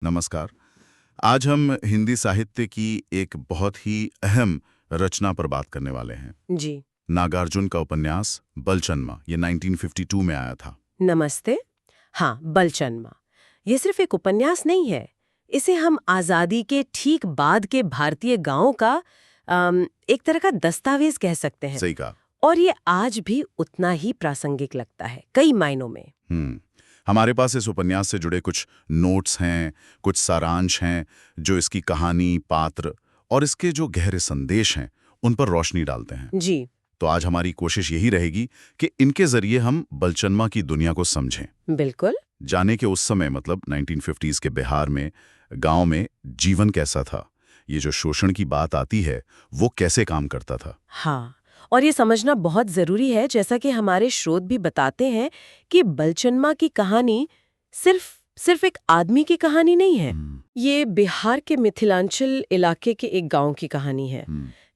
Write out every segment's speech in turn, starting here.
नमस्कार। आज हम हिंदी साहित्य की एक बहुत ही अहम रचना पर बात करने वाले हैं। जी। नागार्जुन का उपन्यास बलचन्मा, ये 1952 में आया था। नमस्ते। हाँ, बलचन्मा ये सिर्फ एक उपन्यास नहीं है। इसे हम आज़ादी के ठीक बाद के भारतीय गांवों का एक तरह का दस्तावेज कह सकते हैं। सही कहा। और ये आज भी उतना ही प्रासंगिक लगता है कई मायनों में। हमारे पास इस उपन्यास से जुड़े कुछ नोट्स हैं, कुछ सारांश हैं जो इसकी कहानी, पात्र और इसके जो गहरे संदेश हैं उन पर रोशनी डालते हैं। जी तो आज हमारी कोशिश यही रहेगी कि इनके जरिए हम बलचन्मा की दुनिया को समझें। बिल्कुल। जाने के उस समय मतलब 1950s के बिहार में, गांव में जीवन कैसा था, ये जो शोषण की बात आती है वो कैसे काम करता था। हाँ, और ये समझना बहुत जरूरी है, जैसा कि हमारे स्रोत भी बताते हैं कि बलचन्मा की कहानी सिर्फ एक आदमी की कहानी नहीं है। ये बिहार के मिथिलांचल इलाके के एक गांव की कहानी है।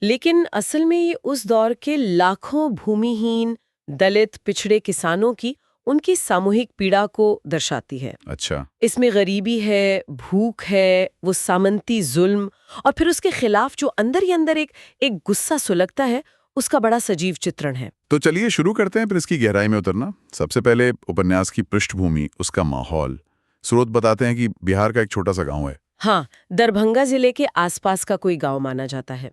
लेकिन असल में ये उस दौर के लाखों भूमिहीन, दलित, पिछड़े किसानों की उनकी सामूहिक पीड़ा को दर्शाती है। अच्छा। इसमें गरीबी है, भूख है, वो सामंती जुल्म और फिर उसके खिलाफ जो अंदर ही अंदर एक गुस्सा सुलगता है, उसका बड़ा सजीव चित्रण है। तो चलिए शुरू करते हैं फिर इसकी गहराई में उतरना। सबसे पहले उपन्यास की पृष्ठभूमि, उसका माहौल। स्रोत बताते हैं कि बिहार का एक छोटा सा गांव है। हाँ, दरभंगा जिले के आसपास का कोई गांव माना जाता है।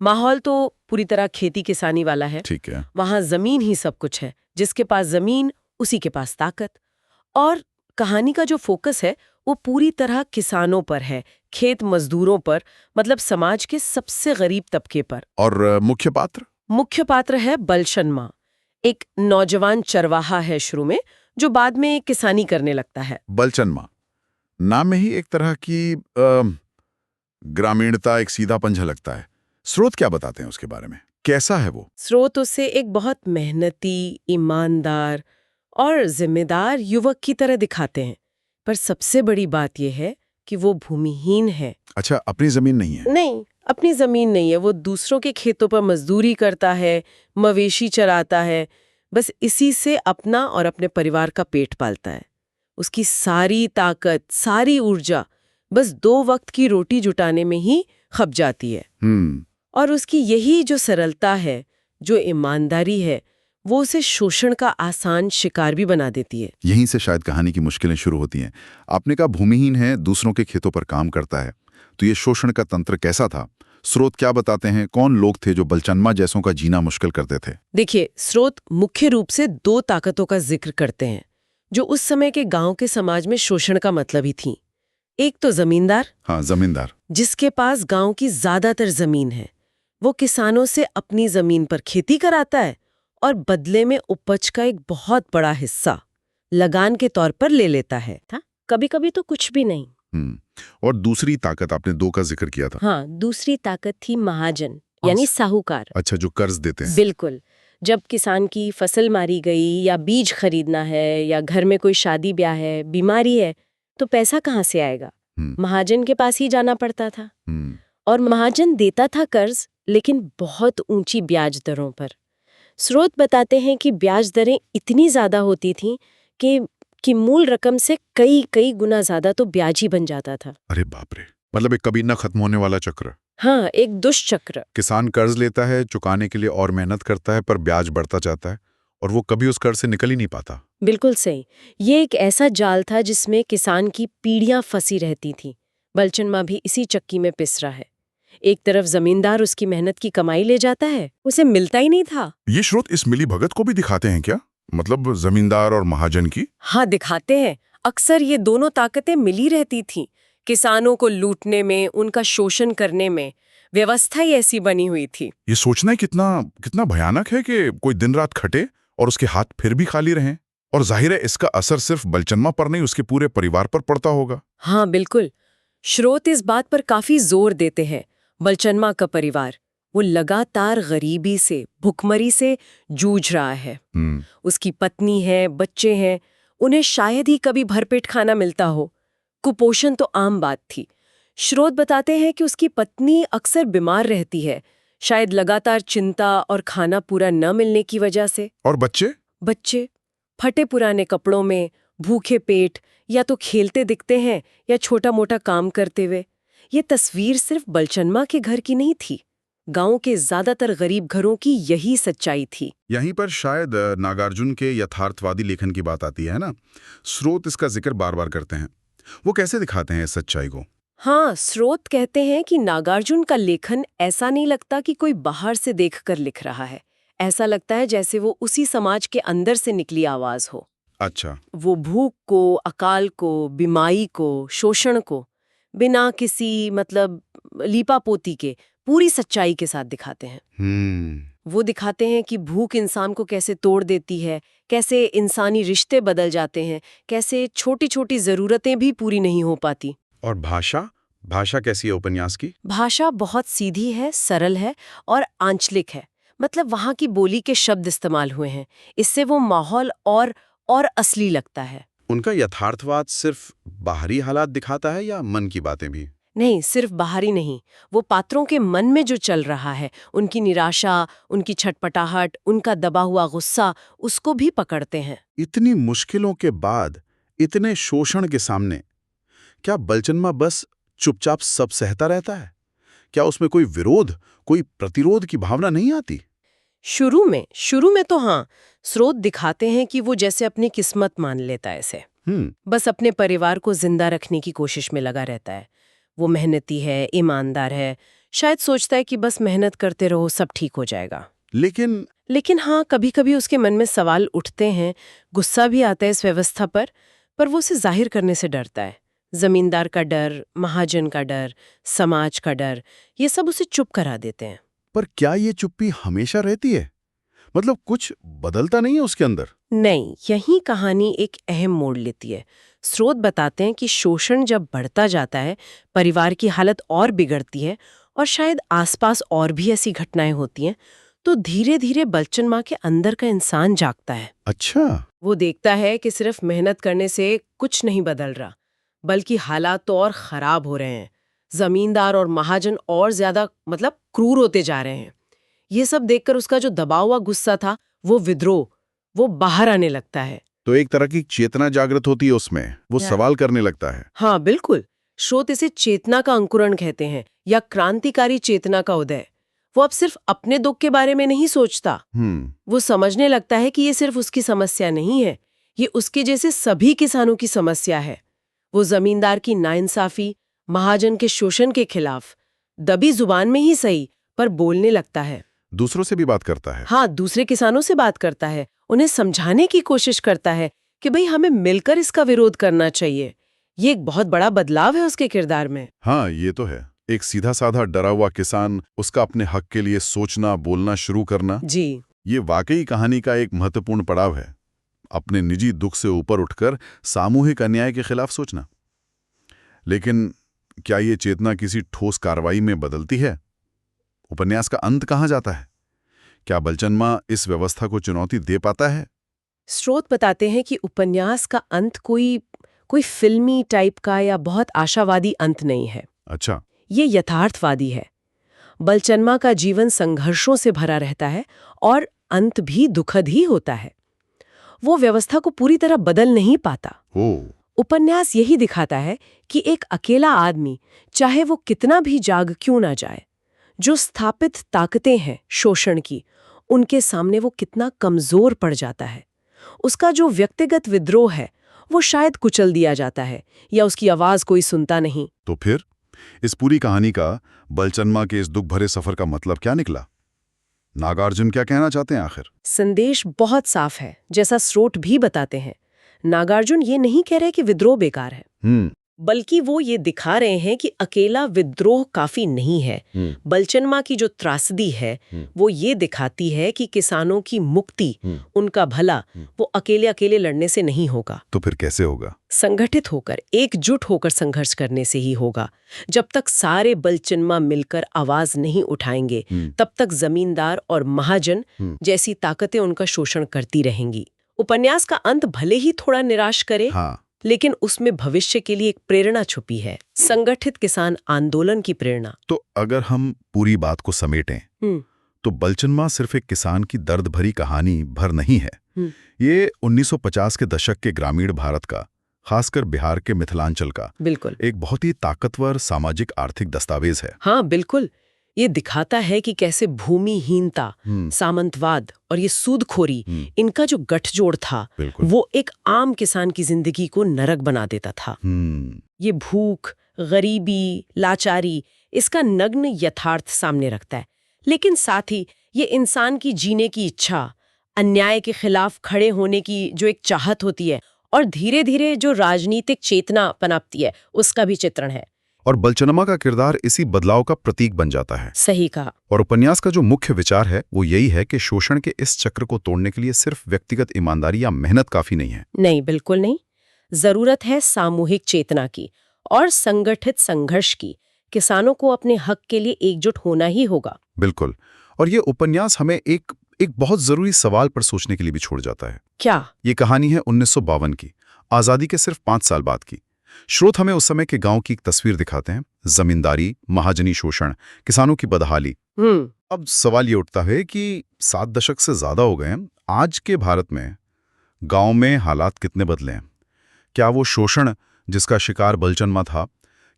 माहौल तो पूरी तरह खेती किसानी वाला है। ठीक है। वहां जमीन ही सब कुछ है। जिसके पास जमीन, उसी के पास ताकत। और कहानी का जो फोकस है वो पूरी तरह किसानों पर है, खेत मजदूरों पर, मतलब समाज के सबसे गरीब तबके पर। और मुख्य पात्र है बलचन्मा, एक नौजवान चरवाहा है शुरू में, जो बाद में किसानी करने लगता है। बलचन्मा नाम में ही एक तरह की ग्रामीणता, एक सीधापन झलकता है। स्रोत क्या बताते हैं उसके बारे में, कैसा है वो? स्रोत उसे एक बहुत मेहनती, ईमानदार और जिम्मेदार युवक की तरह दिखाते हैं। पर सबसे बड़ी बात यह है कि वो भूमिहीन है। अच्छा, अपनी जमीन नहीं है? नहीं, अपनी जमीन नहीं है। वो दूसरों के खेतों पर मजदूरी करता है, मवेशी चराता है। बस इसी से अपना और अपने परिवार का पेट पालता है। उसकी सारी ताकत, सारी ऊर्जा बस 2 वक्त की रोटी जुटाने में ही खप जाती है। और उसकी यही जो सरलता है, जो ईमानदारी है, वो उसे शोषण का आसान शिकार भी बना देती है। यहीं से शायद कहानी की मुश्किलें शुरू होती हैं। आपने कहा भूमिहीन है, दूसरों के खेतों पर काम करता है, तो ये शोषण का तंत्र कैसा था? स्रोत क्या बताते हैं? कौन लोग थे जो बलचन्मा जैसों का जीना मुश्किल करते थे? देखिए, स्रोत मुख्य रूप से 2 ताकतों का जिक्र करते हैं जो उस समय के गांव के समाज में शोषण का मतलब ही थी। एक तो जमींदार। हाँ, जमींदार, जिसके पास गांव की ज्यादातर जमीन है। वो किसानों से अपनी जमीन पर खेती कराता है और बदले में उपज का एक बहुत बड़ा हिस्सा लगान के तौर पर ले लेता है। कभी कभी तो कुछ भी नहीं। और दूसरी ताकत, आपने 2 का जिक्र किया था। हाँ, दूसरी ताकत थी महाजन, यानी साहूकार। अच्छा, जो कर्ज देते हैं। बिल्कुल। जब किसान की फसल मारी गई या बीज खरीदना है या घर में कोई शादी ब्याह है, बीमारी है, तो पैसा कहाँ से आएगा? महाजन के पास ही जाना पड़ता था। और महाजन देता था कर्ज, लेकिन बहुत ऊंची ब्याज दरों पर। स्रोत बताते हैं कि ब्याज दरें इतनी ज्यादा होती थीं कि मूल रकम से कई गुना ज्यादा तो ब्याज ही बन जाता था। अरे बाप रे, मतलब एक कभी ना खत्म होने वाला चक्र। हाँ, एक दुष्चक्र। किसान कर्ज लेता है, चुकाने के लिए और मेहनत करता है, पर ब्याज बढ़ता जाता है और वो कभी उस कर्ज से निकल ही नहीं पाता। बिल्कुल सही। ये एक ऐसा जाल था जिसमें किसान की पीढ़ियां फंसी रहती थी। बलचन्मा भी इसी चक्की में पिस रहा है। एक तरफ जमींदार उसकी मेहनत की कमाई ले जाता है, उसे मिलता ही नहीं था। ये स्रोत इस मिलीभगत को भी दिखाते हैं क्या? मतलब जमींदार और महाजन की? हाँ, दिखाते हैं। अक्सर ये दोनों ताकतें मिली रहती थीं। किसानों को लूटने में, उनका शोषण करने में व्यवस्था ही ऐसी बनी हुई थी। ये सोचना कितना भयानक है कि कोई दिन रात खटे और उसके हाथ फिर भी खाली रहें। और जाहिर है इसका असर सिर्फ बलचन्मा पर नहीं, उसके पूरे परिवार पर पड़ता होगा। हाँ, बिल्कुल। स्रोत इस बात पर काफी जोर देते हैं। बलचन्मा का परिवार वो लगातार गरीबी से, भुखमरी से जूझ रहा है। उसकी पत्नी है, बच्चे हैं, उन्हें शायद ही कभी भरपेट खाना मिलता हो। कुपोषण तो आम बात थी। स्रोत बताते हैं कि उसकी पत्नी अक्सर बीमार रहती है, शायद लगातार चिंता और खाना पूरा न मिलने की वजह से। और बच्चे फटे पुराने कपड़ों में, भूखे पेट या तो खेलते दिखते हैं या छोटा मोटा काम करते हुए। ये तस्वीर सिर्फ बलचन्मा के घर की नहीं थी, गांव के ज्यादातर गरीब घरों की यही सच्चाई थी। यहीं पर शायद नागार्जुन के यथार्थवादी लेखन की बात आती है ना। स्रोत इसका जिक्र बार बार करते हैं। वो कैसे दिखाते हैं इस सच्चाई को? हाँ, स्रोत कहते हैं कि नागार्जुन का लेखन ऐसा नहीं लगता कि कोई बाहर से देखकर लिख रहा है। ऐसा लगता है जैसे वो उसी समाज के अंदर से निकली आवाज हो। अच्छा। वो भूख को, अकाल को, बीमारी को, शोषण को बिना किसी लीपापोती के पूरी सच्चाई के साथ दिखाते हैं। वो दिखाते हैं कि भूख इंसान को कैसे तोड़ देती है, कैसे इंसानी रिश्ते बदल जाते हैं, कैसे छोटी छोटी जरूरतें भी पूरी नहीं हो पाती। और भाषा कैसी है उपन्यास की? भाषा बहुत सीधी है, सरल है और आंचलिक है। वहाँ की बोली के शब्द इस्तेमाल हुए हैं। इससे वो माहौल और असली लगता है। उनका यथार्थवाद सिर्फ बाहरी हालात दिखाता है या मन की बातें भी? नहीं, सिर्फ बाहरी नहीं, वो पात्रों के मन में जो चल रहा है, उनकी निराशा, उनकी छटपटाहट, उनका दबा हुआ गुस्सा, उसको भी पकड़ते हैं। इतनी मुश्किलों के बाद, इतने शोषण के सामने, क्या बलचन्मा बस चुपचाप सब सहता रहता है? क्या उसमें कोई विरोध, कोई प्रतिरोध की भावना नहीं आती? शुरू में तो हाँ, स्रोत दिखाते हैं कि वो जैसे अपनी किस्मत मान लेता है इसे। बस अपने परिवार को जिंदा रखने की कोशिश में लगा रहता है। वो मेहनती है, ईमानदार है, शायद सोचता है कि बस मेहनत करते रहो, सब ठीक हो जाएगा। लेकिन हाँ, कभी कभी उसके मन में सवाल उठते हैं, गुस्सा भी आता है इस व्यवस्था पर वो उसे जाहिर करने से डरता है। जमींदार का डर, महाजन का डर, समाज का डर, ये सब उसे चुप करा देते हैं। पर क्या ये चुप्पी हमेशा रहती है? कुछ बदलता नहीं है उसके अंदर? नहीं, यही कहानी एक अहम मोड़ लेती है। स्रोत बताते हैं कि शोषण जब बढ़ता जाता है, परिवार की हालत और बिगड़ती है और शायद आसपास और भी ऐसी घटनाएं होती हैं, तो धीरे धीरे बलचन्मा के अंदर का इंसान जागता है। अच्छा। वो देखता है कि सिर्फ मेहनत करने से कुछ नहीं बदल रहा, बल्कि हालात तो और खराब हो रहे हैं। जमींदार और महाजन और ज्यादा क्रूर होते जा रहे हैं। ये सब देखकर उसका जो दबा हुआ गुस्सा था, वो विद्रोह, वो बाहर आने लगता है। तो एक तरह की चेतना जागृत होती है उसमें, वो सवाल करने लगता है। हाँ बिल्कुल, स्रोत इसे चेतना का अंकुरण कहते हैं या क्रांतिकारी चेतना का उदय। वो अब सिर्फ अपने दुख के बारे में नहीं सोचता। वो समझने लगता है कि ये सिर्फ उसकी समस्या नहीं है, ये उसके जैसे सभी किसानों की समस्या है। वो जमींदार की नाइंसाफी, महाजन के शोषण के खिलाफ दबी जुबान में ही सही पर बोलने लगता है। दूसरों से भी बात करता है। हाँ, दूसरे किसानों से बात करता है, उन्हें समझाने की कोशिश करता है कि भाई हमें मिलकर इसका विरोध करना चाहिए। ये एक बहुत बड़ा बदलाव है उसके किरदार में। हाँ, ये तो है। एक सीधा साधा डरा हुआ किसान, उसका अपने हक के लिए सोचना, बोलना शुरू करना। जी, ये वाकई कहानी का एक महत्वपूर्ण पड़ाव है। अपने निजी दुख से ऊपर उठकर सामूहिक अन्याय के खिलाफ सोचना। लेकिन क्या ये चेतना किसी ठोस कार्रवाई में बदलती है? उपन्यास का अंत कहाँ जाता है? क्या बलचन्मा इस व्यवस्था को चुनौती दे पाता है? स्रोत बताते हैं कि उपन्यास का अंत कोई फिल्मी टाइप का या बहुत आशावादी अंत नहीं है। अच्छा। ये यथार्थवादी है। बलचन्मा का जीवन संघर्षों से भरा रहता है और अंत भी दुखद ही होता है। वो व्यवस्था को पूरी तरह बदल नहीं पाता। उपन्यास यही दिखाता है कि एक अकेला आदमी, चाहे वो कितना भी जाग क्यों ना जाए, जो स्थापित ताकतें हैं शोषण की, उनके सामने वो कितना कमजोर पड़ जाता है। उसका जो व्यक्तिगत विद्रोह है, वो शायद कुचल दिया जाता है या उसकी आवाज कोई सुनता नहीं। तो फिर इस पूरी कहानी का बलचन्मा के इस दुख भरे सफर का मतलब क्या निकला? नागार्जुन क्या कहना चाहते हैं आखिर? संदेश बहुत साफ है, जैसा स्रोत भी बताते हैं। नागार्जुन ये नहीं कह रहे कि विद्रोह बेकार है, बल्कि वो ये दिखा रहे हैं कि अकेला विद्रोह काफी नहीं है। बलचन्मा की जो त्रासदी है, वो ये दिखाती है कि किसानों की मुक्ति, उनका भला, वो अकेले अकेले लड़ने से नहीं होगा। तो फिर कैसे होगा? संगठित होकर, एकजुट होकर संघर्ष करने से ही होगा। जब तक सारे बलचन्मा मिलकर आवाज नहीं उठाएंगे, तब तक जमींदार और महाजन जैसी ताकतें उनका शोषण करती रहेंगी। उपन्यास का अंत भले ही थोड़ा निराश करे, लेकिन उसमें भविष्य के लिए एक प्रेरणा छुपी है, संगठित किसान आंदोलन की प्रेरणा। तो अगर हम पूरी बात को समेटें, तो बलचन्मा सिर्फ एक किसान की दर्द भरी कहानी भर नहीं है, ये 1950 के दशक के ग्रामीण भारत का, खासकर बिहार के मिथिलांचल का, बिल्कुल एक बहुत ही ताकतवर सामाजिक आर्थिक दस्तावेज है। हाँ बिल्कुल। ये दिखाता है कि कैसे भूमिहीनता, सामंतवाद और ये सूदखोरी, इनका जो गठजोड़ था वो एक आम किसान की जिंदगी को नरक बना देता था। ये भूख, गरीबी, लाचारी, इसका नग्न यथार्थ सामने रखता है, लेकिन साथ ही ये इंसान की जीने की इच्छा, अन्याय के खिलाफ खड़े होने की जो एक चाहत होती है और धीरे धीरे जो राजनीतिक चेतना पनपती है, उसका भी चित्रण है। और बलचनमा का किरदार इसी बदलाव का प्रतीक बन जाता है। सही कहा। और उपन्यास का जो मुख्य विचार है वो यही है कि शोषण के इस चक्र को तोड़ने के लिए सिर्फ व्यक्तिगत ईमानदारी या मेहनत काफी नहीं है। नहीं, बिल्कुल नहीं। जरूरत है सामूहिक चेतना की और संगठित संघर्ष की। किसानों को अपने हक के लिए एकजुट होना ही होगा। बिल्कुल। और ये उपन्यास हमें एक बहुत जरूरी सवाल पर सोचने के लिए भी छोड़ जाता है। क्या? ये कहानी है 1952 की, आजादी के सिर्फ 5 साल बाद की। स्रोत हमें उस समय के गांव की एक तस्वीर दिखाते हैं। जमींदारी, महाजनी शोषण, किसानों की बदहाली। अब सवाल ये उठता है कि 7 दशक से ज्यादा हो गए हैं, आज के भारत में गांव में हालात कितने बदले हैं? क्या वो शोषण जिसका शिकार बलचनमा था,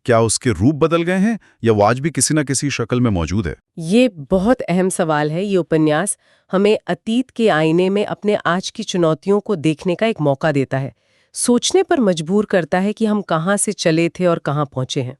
क्या उसके रूप बदल गए हैं या वो आज भी किसी न किसी शक्ल में मौजूद है? ये बहुत अहम सवाल है। ये उपन्यास हमें अतीत के आईने में अपने आज की चुनौतियों को देखने का एक मौका देता है, सोचने पर मजबूर करता है कि हम कहाँ से चले थे और कहाँ पहुंचे हैं।